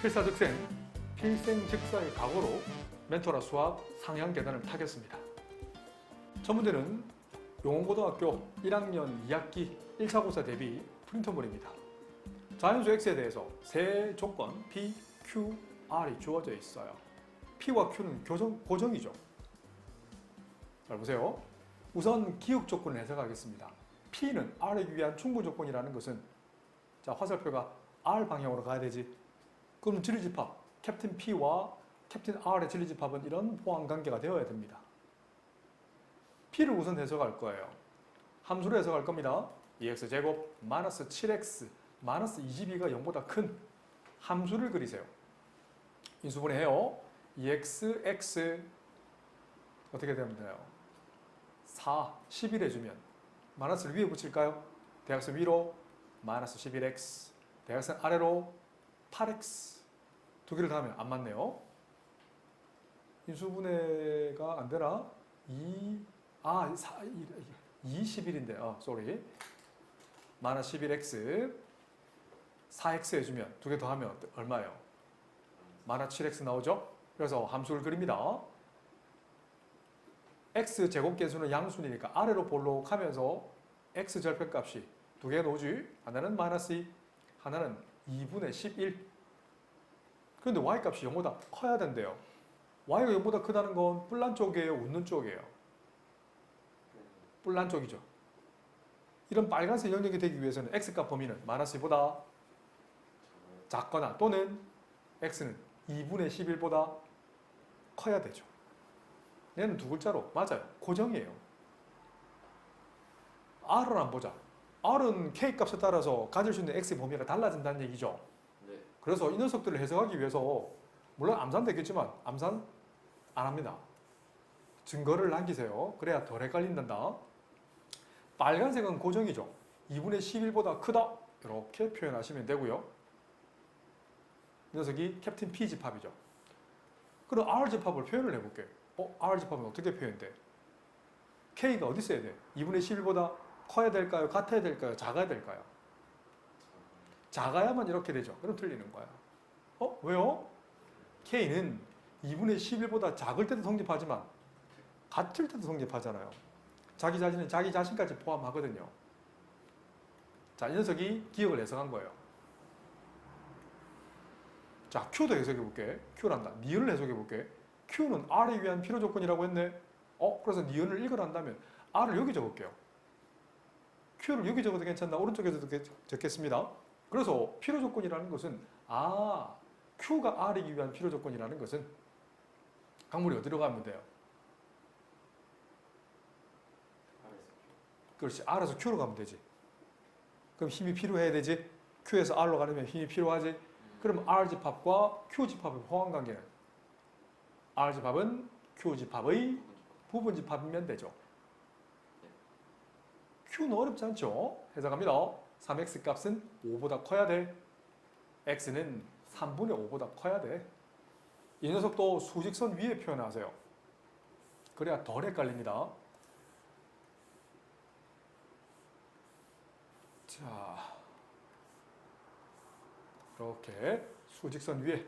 필사즉생, 필생즉사의 각오로 멘토라 수학 상향 계단을 타겠습니다. 첫 문제는 용원고등학교 1학년 2학기 1차 고사 대비 프린터물입니다. 자연수 x에 대해서 세 조건 p, q, r이 주어져 있어요. p와 q는 고정이죠. 잘 보세요. 우선 기억 조건을 해석하겠습니다. p는 r에 위한 충분 조건이라는 것은 자, 화살표가 r 방향으로 가야 되지. 그럼 진리집합 캡틴 p와 캡틴 r의 진리집합은 이런 보완관계가 되어야 됩니다. p를 우선 해석할 거예요. 함수로 해석할 겁니다. 2x제곱 마이너스 7x 마이너스 22가 0보다 큰 함수를 그리세요. 인수분해해요. 2x, x 어떻게 되면 돼요? 4, 11 해주면 마이너스를 위에 붙일까요? 대각선 위로 마이너스 11x 대각선 아래로 8x 두 개를 더하면 안 맞네요. 인수분해가 안 되나? 11인데, sorry. 마이너스 11x 4x 해주면 두 개 더하면 얼마예요? 마이너스 7x 나오죠? 그래서 함수를 그립니다. x 제곱계수는 양수니까 아래로 볼록하면서 x 절편값이 두 개가 나오지. 하나는 마이너스 2, 하나는 2분의 11. 그런데 y값이 0보다 커야 된대요. y가 0보다 크다는 건 뿔난 쪽이에요? 웃는 쪽이에요? 뿔난 쪽이죠. 이런 빨간색 영역이 되기 위해서는 x값 범위는 마이너스 2보다 작거나 또는 x는 2분의 11보다 커야 되죠. 얘는 두 글자로 맞아요. 고정이에요. r을 한번 보자. r은 k값에 따라서 가질 수 있는 x의 범위가 달라진다는 얘기죠. 네. 그래서 이 녀석들을 해석하기 위해서 물론 암산 되겠지만 암산 안 합니다. 증거를 남기세요. 그래야 덜 헷갈린단다. 빨간색은 고정이죠. 2분의 11보다 크다. 이렇게 표현하시면 되고요. 이 녀석이 캡틴 P 집합이죠. 그럼 R 집합을 표현을 해볼게요. R 집합은 어떻게 표현돼? K가 어디 있어야 돼? 2분의 11보다 커야 될까요? 같아야 될까요? 작아야 될까요? 작아야만 이렇게 되죠. 그럼 틀리는 거야. 왜요? K는 2분의 11보다 작을 때도 성립하지만 같을 때도 성립하잖아요. 자기 자신은 자기 자신까지 포함하거든요. 자, 이 녀석이 기억을 해석한 거예요. 자, Q도 해석해볼게. Q란다. 니은을 해석해볼게. Q는 R에 위한 필요 조건이라고 했네. 그래서 니은을 읽으란다면 R을 여기 적을게요. Q를 여기 적어도 괜찮나? 오른쪽에서도 적겠습니다. 그래서 필요 조건이라는 것은 Q가 R이기 위한 필요 조건이라는 것은 강물이 어디로 가면 돼요? 그렇지. R에서 Q로 가면 되지. 그럼 힘이 필요해야 되지. Q에서 R로 가려면 힘이 필요하지. 그럼 R집합과 Q집합의 호환관계는 R집합은 Q집합의 부분집합이면 되죠. Q는 어렵지 않죠? 해석합니다. 3x 값은 5보다 커야 돼. x는 3분의 5보다 커야 돼. 이 녀석도 수직선 위에 표현하세요. 그래야 덜 헷갈립니다. 자, 이렇게 수직선 위에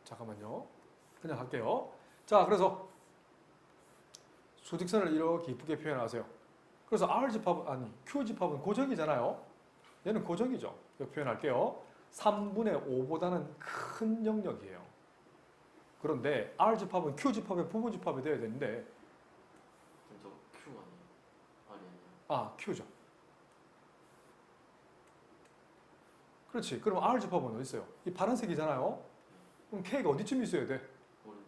잠깐만요. 그냥 할게요. 자, 그래서 수직선을 이렇게 이쁘게 표현하세요. 그래서 Q집합은 고정이잖아요. 얘는 고정이죠. 이렇게 표현할게요. 3분의 5보다는 큰 영역이에요. 그런데 R집합은 Q집합의 부분집합이 되어야 되는데 저 Q 아니에요? Q죠. 그렇지. 그럼 R집합은 어디 있어요? 이 파란색이잖아요. 그럼 K가 어디쯤 있어야 돼? 오른쪽.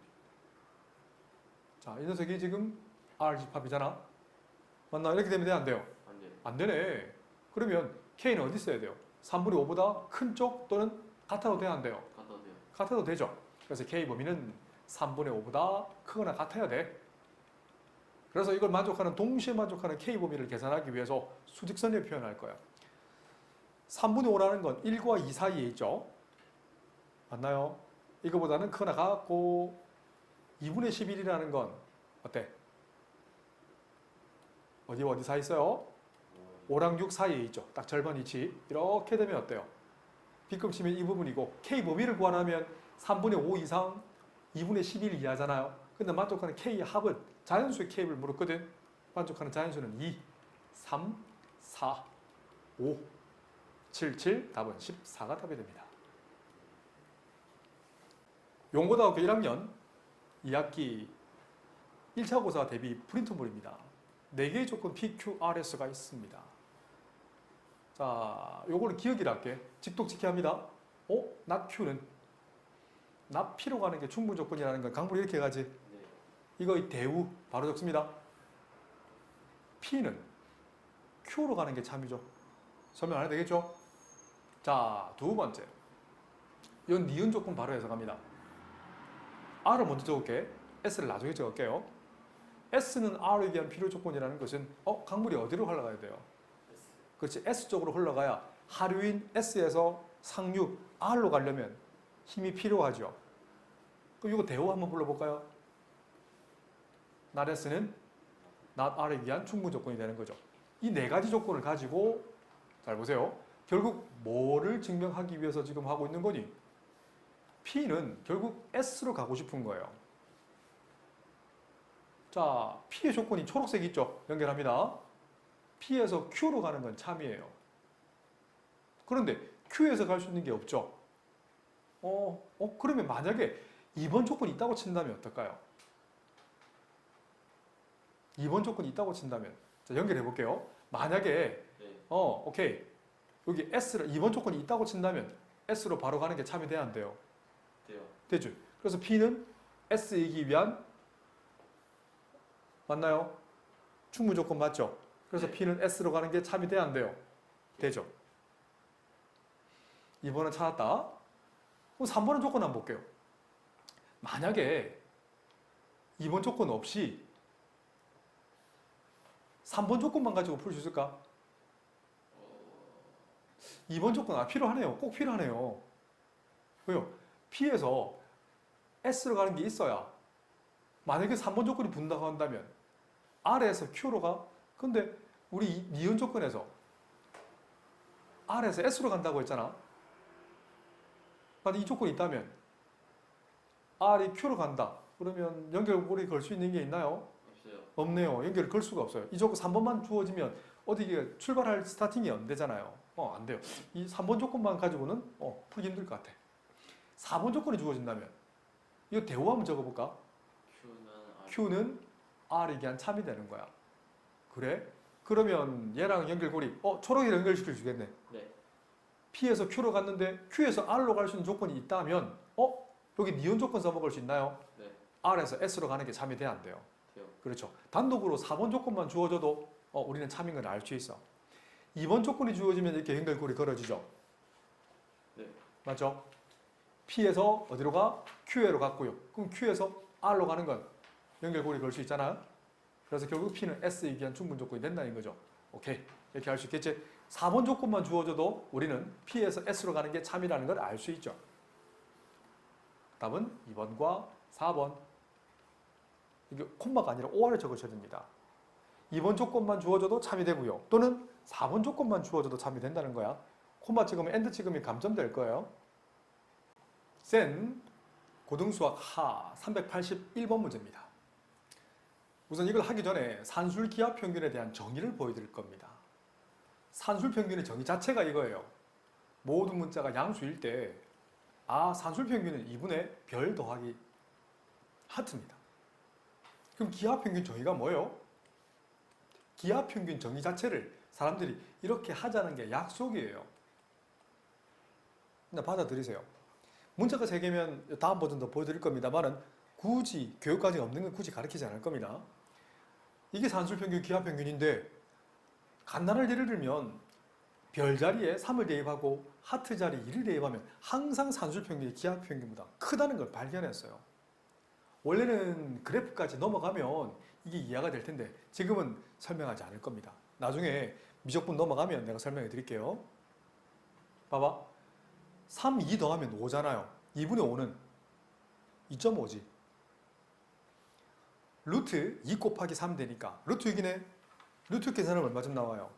자, 이 녀석이 지금 R집합이잖아. 맞나? 이렇게 되면 돼? 안 돼요? 안 돼요. 안 되네. 그러면 K는 어디 있어야 돼요? 3분의 5보다 큰 쪽 또는 같아도 돼야 안 돼요? 갖다 돼요. 같아도 되죠. 그래서 K 범위는 3분의 5보다 크거나 같아야 돼. 그래서 이걸 동시에 만족하는 K 범위를 계산하기 위해서 수직선을 표현할 거야. 3분의 5라는 건 1과 2 사이에 있죠. 맞나요? 이거보다는 크거나 같고 2분의 11이라는 건 어때? 어디 사이 있어요? 5랑 6 사이에 있죠. 딱 절반 위치. 이렇게 되면 어때요? 빗금치면 이 부분이고 K 범위를 구하려면 3분의 5 이상 2분의 11 이하잖아요. 근데 만족하는 K의 합은 자연수의 K를 물었거든. 만족하는 자연수는 2, 3, 4, 5, 7, 7. 답은 14가 답이 됩니다. 용고등학교 1학년 2학기 1차 고사 대비 프린트물입니다. 4개의 조건 PQRS가 있습니다. 자, 요거는 기억이라 할게. 직독직해 합니다. not Q는 not P로 가는 게 충분 조건이라는 건 강불 이렇게 가지. 네. 이거 대우 바로 적습니다. P는 Q로 가는 게 참이죠. 설명 안 해도 되겠죠? 자, 두 번째. 이건 니은 조건 바로 해석합니다. R을 먼저 적을게. S를 나중에 적을게요. S는 R에 대한 필요 조건이라는 것은 강물이 어디로 흘러가야 돼요? S. 그렇지. S 쪽으로 흘러가야 하류인 S에서 상류 R로 가려면 힘이 필요하죠. 그럼 이거 대호 한번 불러볼까요? not S는 not R에 의한 충분 조건이 되는 거죠. 이 네 가지 조건을 가지고 잘 보세요. 결국 뭐를 증명하기 위해서 지금 하고 있는 거니? P는 결국 S로 가고 싶은 거예요. 자, P의 조건이 초록색 있죠? 연결합니다. P에서 Q로 가는 건 참이에요. 그런데 Q에서 갈 수 있는 게 없죠? 그러면 만약에 2번 조건이 있다고 친다면 어떨까요? 2번 조건이 있다고 친다면 자, 연결해 볼게요. 만약에 네. 오케이. 여기 S를 2번 조건이 있다고 친다면 S로 바로 가는 게 참이 돼야 안 돼요? 돼요. 되죠. 그래서 P는 S이기 위한 맞나요? 충분 조건 맞죠? 그래서 네. P는 S로 가는 게 참이 돼야 안 돼요? 되죠. 2번은 찾았다. 그럼 3번은 조건 한번 볼게요. 만약에 2번 조건 없이 3번 조건만 가지고 풀 수 있을까? 2번 조건 필요하네요. 꼭 필요하네요. 왜요? P에서 S로 가는 게 있어야 만약에 3번 조건이 붙는다고 한다면 R에서 Q로 가? 근데 우리 니은 조건에서 R에서 S로 간다고 했잖아. 만약 이 조건이 있다면 R이 Q로 간다. 그러면 연결고리 걸 수 있는 게 있나요? 없어요. 없네요. 연결을 걸 수가 없어요. 이 조건 3번만 주어지면 어디 출발할 스타팅이 안 되잖아요. 안 돼요. 이 3번 조건만 가지고는 풀기 힘들 것 같아. 4번 조건이 주어진다면 이거 대호 한번 적어볼까? Q는 R에 대한 참이 되는 거야. 그래? 그러면 얘랑 연결고리 초록이랑 연결시킬 수 있겠네. 네. P에서 Q로 갔는데 Q에서 R로 갈 수 있는 조건이 있다면 여기 니은 조건 써먹을 수 있나요? 네. R에서 S로 가는 게 참이 돼야 안 돼요? 돼요. 그렇죠. 단독으로 4번 조건만 주어져도 우리는 참인 걸 알 수 있어. 2번 조건이 주어지면 이렇게 연결고리 걸어지죠. 네. 맞죠? P에서 어디로 가? Q에로 갔고요. 그럼 Q에서 R로 가는 건 연결고리 걸 수 있잖아. 그래서 결국 P는 S에 의한 충분 조건이 된다는 거죠. 오케이. 이렇게 할 수 있겠지? 4번 조건만 주어져도 우리는 P에서 S로 가는 게 참이라는 걸 알 수 있죠. 답은 2번과 4번. 이게 콤마가 아니라 OR을 적으셔야 됩니다. 2번 조건만 주어져도 참이 되고요. 또는 4번 조건만 주어져도 참이 된다는 거야. 콤마 찍으면 엔드 찍으면 감점될 거예요. 센 고등수학 하 381번 문제입니다. 우선 이걸 하기 전에 산술기하 평균에 대한 정의를 보여드릴 겁니다. 산술평균의 정의 자체가 이거예요. 모든 문자가 양수일 때 산술평균은 2분의 별 더하기 하트입니다. 그럼 기하평균 정의가 뭐예요? 기하평균 정의 자체를 사람들이 이렇게 하자는 게 약속이에요. 그냥 받아들이세요. 문자가 3개면 다음 버전도 보여드릴 겁니다만은 굳이 교육과정이 없는 건 굳이 가르치지 않을 겁니다. 이게 산술평균, 기하평균인데 간단한 예를 들면 별 자리에 3을 대입하고 하트 자리에 2를 대입하면 항상 산술평균이 기하평균보다 크다는 걸 발견했어요. 원래는 그래프까지 넘어가면 이게 이해가 될 텐데 지금은 설명하지 않을 겁니다. 나중에 미적분 넘어가면 내가 설명해 드릴게요. 봐봐. 3, 2 더하면 5잖아요. 2분의 5는 2.5지. 루트 2 곱하기 3 되니까 루트 6이네. 루트 6 계산하면 얼마쯤 나와요?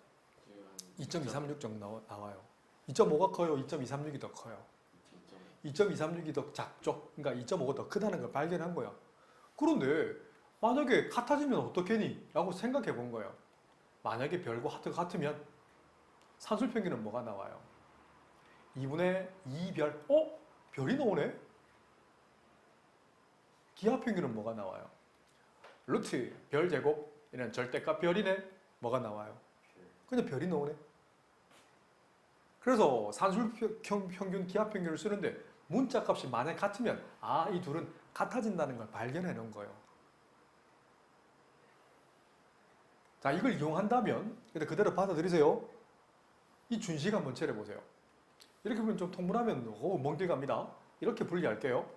2.236 정도 나와요. 2.5가 커요? 2.236이 더 커요? 2.236이 더 작죠? 그러니까 2.5가 더 크다는 걸 발견한 거야. 그런데 만약에 같아지면 어떻게니? 라고 생각해 본 거예요. 만약에 별과 하트가 같으면 산술 평균은 뭐가 나와요? 2분의 2별. 별이 나오네? 기하 평균은 뭐가 나와요? 루트 별 제곱 이런 절대값 별이네. 뭐가 나와요? 그냥 별이 나오네. 그래서 산술 평균, 기하 평균을 쓰는데 문자 값이 만약 같으면 이 둘은 같아진다는 걸 발견해 놓은 거예요. 자, 이걸 이용한다면 그대로 받아들이세요. 이 준식 한번 cher해보세요. 이렇게 보면 좀 통분하면 먼 길 갑니다. 이렇게 분리할게요.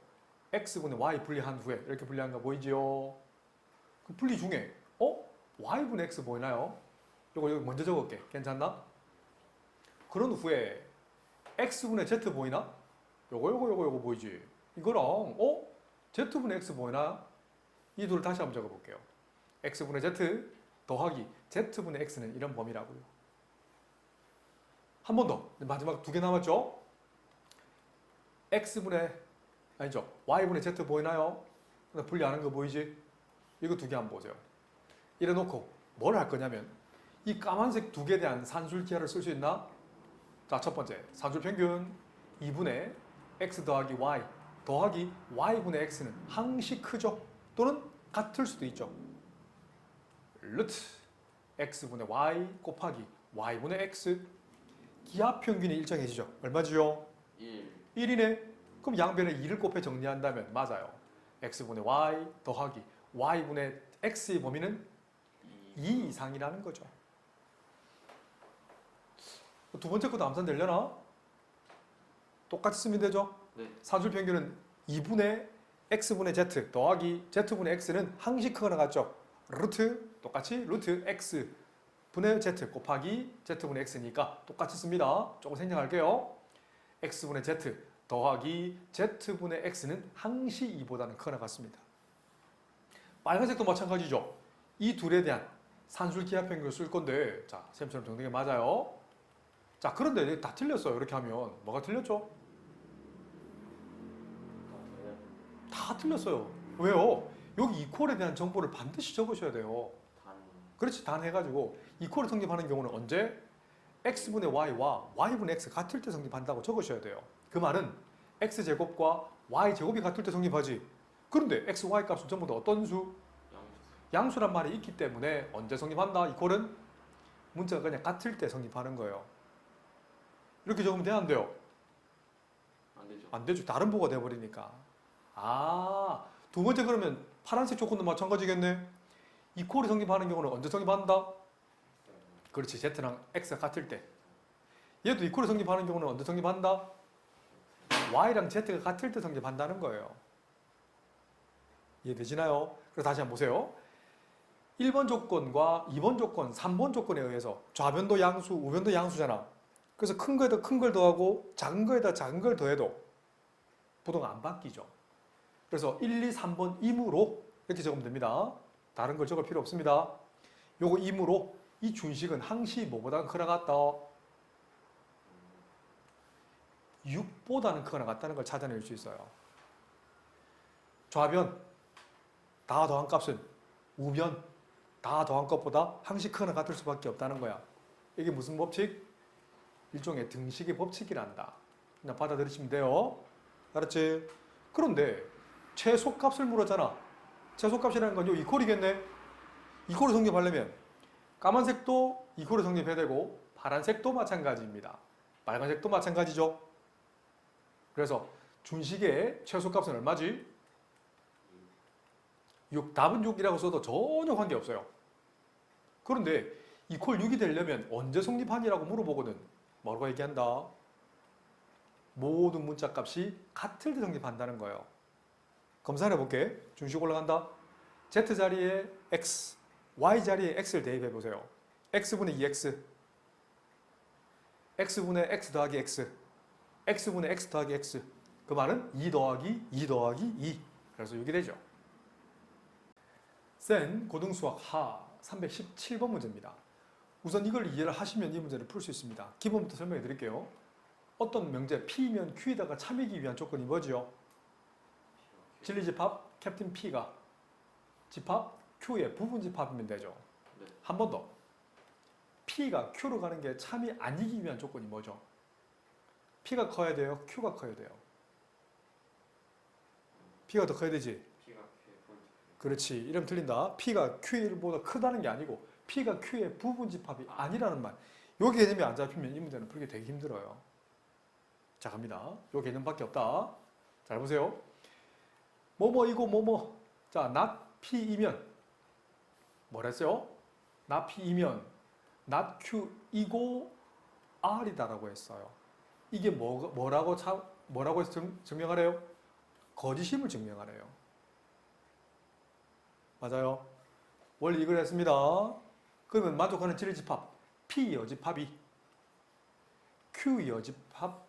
x분의 y 분리한 후에 이렇게 분리한 거 보이지요? 그 분리 중에 y분의 x 보이나요? 요거 먼저 적을게. 괜찮나? 그런 후에 x분의 z 보이나? 요거 보이지? 이거랑 z분의 x 보이나? 이 둘을 다시 한번 적어볼게요. x분의 z 더하기 z분의 x는 이런 범위라고요. 한 번 더. 마지막 두 개 남았죠? y분의 z 보이나요? 분리하는 거 보이지? 이거 두 개 한번 보세요. 이래 놓고 뭘 할 거냐면 이 까만색 두 개에 대한 산술 기하를 쓸 수 있나? 자, 첫 번째 산술 평균 2분의 x 더하기 y 더하기 y분의 x는 항시 크죠? 또는 같을 수도 있죠. 루트 x분의 y 곱하기 y분의 x 기하 평균이 일정해지죠. 얼마지요? 1이네. 그럼 양변에 2를 곱해 정리한다면 맞아요. x분의 y 더하기 y분의 x의 범위는 2 이상이라는 거죠. 두 번째 것도 암산되려나? 똑같이 쓰면 되죠? 네. 산술 평균은 2분의 x분의 z 더하기 z분의 x는 항시 크거나 같죠? 루트 똑같이 루트 x 분의 z 곱하기 z분의 x니까 똑같이 씁니다. 조금 생략할게요. x분의 z 더하기 z분의 x는 항시 2보다는 크거나 같습니다. 빨간색도 마찬가지죠. 이 둘에 대한 산술 기하 평균을 쓸 건데 자, 쌤처럼 정리가 맞아요. 자, 그런데 다 틀렸어요. 이렇게 하면 뭐가 틀렸죠? 다 틀렸어요. 왜요? 여기 이퀄에 대한 정보를 반드시 적으셔야 돼요. 그렇지, 단 해가지고 이퀄을 성립하는 경우는 언제? x분의 y와 y분의 x 같을 때 성립한다고 적으셔야 돼요. 그 말은 x제곱과 y제곱이 같을 때 성립하지. 그런데 x, y 값은 전부 다 어떤 수? 양수란 말이 있기 때문에 언제 성립한다? 이퀄은 문자가 그냥 같을 때 성립하는 거예요. 이렇게 적으면 돼요, 안 돼요? 안 되죠. 안 되죠. 다른 보가 돼버리니까. 두 번째 그러면 파란색 조건도 마찬가지겠네. 이퀄이 성립하는 경우는 언제 성립한다? 그렇지, z랑 x가 같을 때. 얘도 이퀄이 성립하는 경우는 언제 성립한다? y랑 z가 같을 때 성립한다는 거예요. 이해되시나요? 그래서 다시 한번 보세요. 1번 조건과 2번 조건, 3번 조건에 의해서 좌변도 양수, 우변도 양수잖아. 그래서 큰 거에다 큰 걸 더하고 작은 거에다 작은 걸 더해도 부동가 안 바뀌죠. 그래서 1, 2, 3번 임으로 이렇게 적으면 됩니다. 다른 걸 적을 필요 없습니다. 요거 임으로 이 준식은 항시 뭐보다 크거나 같다? 6보다는 크거나 같다는 걸 찾아낼 수 있어요. 좌변 다 더한 값은 우변 다 더한 것보다 항시 크거나 같을 수밖에 없다는 거야. 이게 무슨 법칙? 일종의 등식의 법칙이란다. 그냥 받아들이시면 돼요. 알았지? 그런데 최소값을 물었잖아. 최소값이라는 건 요 이퀄이겠네. 이퀄을 성립하려면 까만색도 이퀄을 성립해야 되고 파란색도 마찬가지입니다. 빨간색도 마찬가지죠. 그래서 준식의 최소값은 얼마지? 6. 답은 6이라고 써도 전혀 관계없어요. 그런데 이퀄 6이 되려면 언제 성립하니라고 물어보거든. 뭐라고 얘기한다? 모든 문자값이 같을 때 성립한다는 거예요. 검사해 볼게. 준식 올라간다. z 자리에 x, y 자리에 x를 대입해 보세요. x분의 2x, x분의 x 더하기 x, x분의 x 더하기 x. 그 말은 2 더하기 2 더하기 2. 그래서 6이 되죠. 센 고등수학 하 317번 문제입니다. 우선 이걸 이해를 하시면 이 문제를 풀 수 있습니다. 기본부터 설명해 드릴게요. 어떤 명제 P면 Q에다가 참이기 위한 조건이 뭐지요? 진리집합 캡틴 P가 집합 Q의 부분 집합이면 되죠. 네. 한 번 더. P가 Q로 가는 게 참이 아니기 위한 조건이 뭐죠? P가 커야 돼요? Q가 커야 돼요? P가 더 커야 되지? P가 Q의 본집. 그렇지. 이러면 틀린다. P가 Q보다 크다는 게 아니고 P가 Q의 부분 집합이 아니라는 말. 요 개념이 안 잡히면 이 문제는 풀기 되게 힘들어요. 자, 갑니다. 요 개념밖에 없다. 잘 보세요. 뭐뭐이고 뭐뭐. 자, not P이면 뭐랬어요? not P이면 not Q이고 R이다라고 했어요. 이게 뭐라고 해서 증명하래요? 거짓임을 증명하래요. 맞아요. 원래 이걸 했습니다. 그러면 만족하는 진리집합 P 여집합이 Q 여집합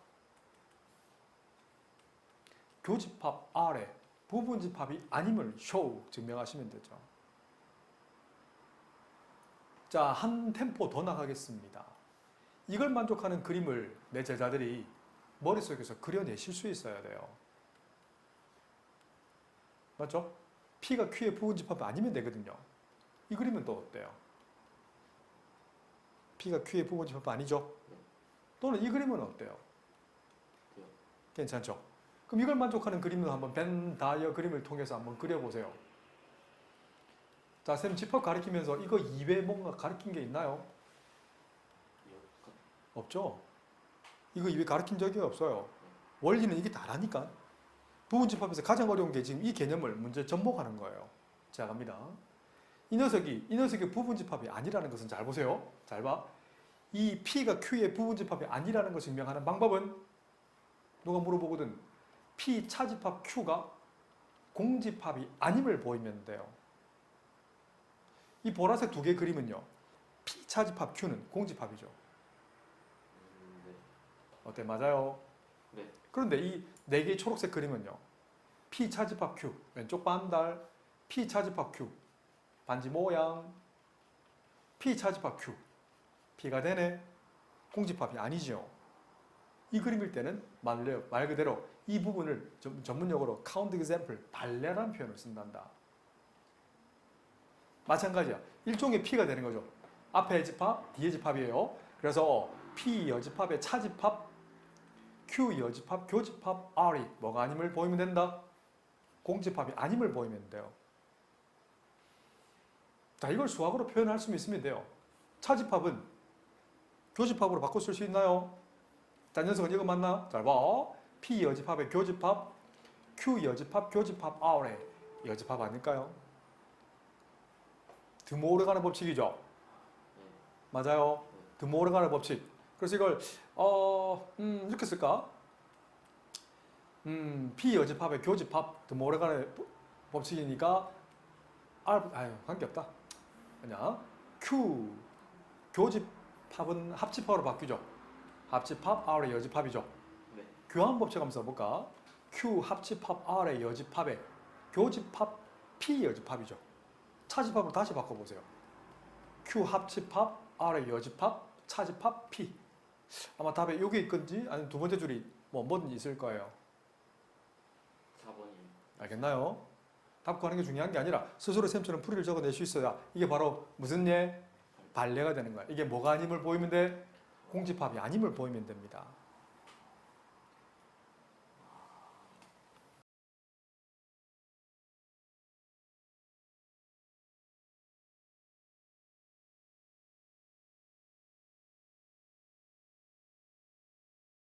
교집합 R의 부분집합이 아님을 show 증명하시면 되죠. 자, 한 템포 더 나가겠습니다. 이걸 만족하는 그림을 내 제자들이 머릿속에서 그려내실 수 있어야 돼요. 맞죠? P가 Q의 부분집합이 아니면 되거든요. 이 그림은 또 어때요? P가 Q의 부분집합 아니죠? 또는 이 그림은 어때요? 괜찮죠? 그럼 이걸 만족하는 그림을 한번 벤 다이어 그림을 통해서 한번 그려보세요. 자, 쌤 집합 가르치면서 이거 이외에 뭔가 가르친 게 있나요? 없죠? 이거 이외에 가르친 적이 없어요. 원리는 이게 다라니까. 부분집합에서 가장 어려운 게 지금 이 개념을 문제 접목하는 거예요. 자, 갑니다. 이 녀석이 부분집합이 아니라는 것은 잘 보세요. 잘 봐. 이 P가 Q의 부분집합이 아니라는 것을 증명하는 방법은 누가 물어보거든. P 차집합 Q가 공집합이 아님을 보이면 돼요. 이 보라색 두 개 그림은요. P 차집합 Q는 공집합이죠. 네. 어때? 맞아요? 네. 그런데 이 네 개의 초록색 그림은요. P 차집합 Q, 왼쪽 반달, P 차집합 Q, 반지 모양, P 차집합 Q, P가 되네. 공집합이 아니죠. 이 그림일 때는 말 그대로 이 부분을 전문용어로 count example, 발레라는 표현을 쓴단다. 마찬가지야. 일종의 P가 되는 거죠. 앞에 집합, 뒤에 집합이에요. 그래서 P 여집합의 차집합, Q 여집합, 교집합, R이 뭐가 아님을 보이면 된다? 공집합이 아님을 보이면 돼요. 자, 이걸 수학으로 표현할 수 있으면 돼요. 차집합은 교집합으로 바꿔 쓸 수 있나요? 자, 녀석은 이거 맞나? 잘 봐. P 여집합의 교집합, Q 여집합, 교집합, R의 여집합 아닐까요? 드모르가는 법칙이죠. 맞아요. 드모르가는 법칙. 그래서 이걸 이렇게 쓸까? P 여집합의 교집합 드모르가는 법칙이니까 관계없다. 그냥 Q 교집합은 합집합으로 바뀌죠. 합집합 R의 여집합이죠. 네. 교환 법칙 한번 써볼까? Q 합집합 R의 여집합의 교집합 P 여집합이죠. 차집합으로 다시 바꿔보세요. Q 합집합 R의 여집합 차집합 P. 아마 답에 이게 있건지 아니면 두 번째 줄이 뭐든지 있을 거예요. 4번이. 알겠나요? 답 구하는 게 중요한 게 아니라 스스로 쌤처럼 풀이를 적어낼 수 있어야 이게 바로 무슨 예? 발레가 되는 거야. 이게 뭐가 아님을 보이면 돼? 공집합이 아님을 보이면 됩니다.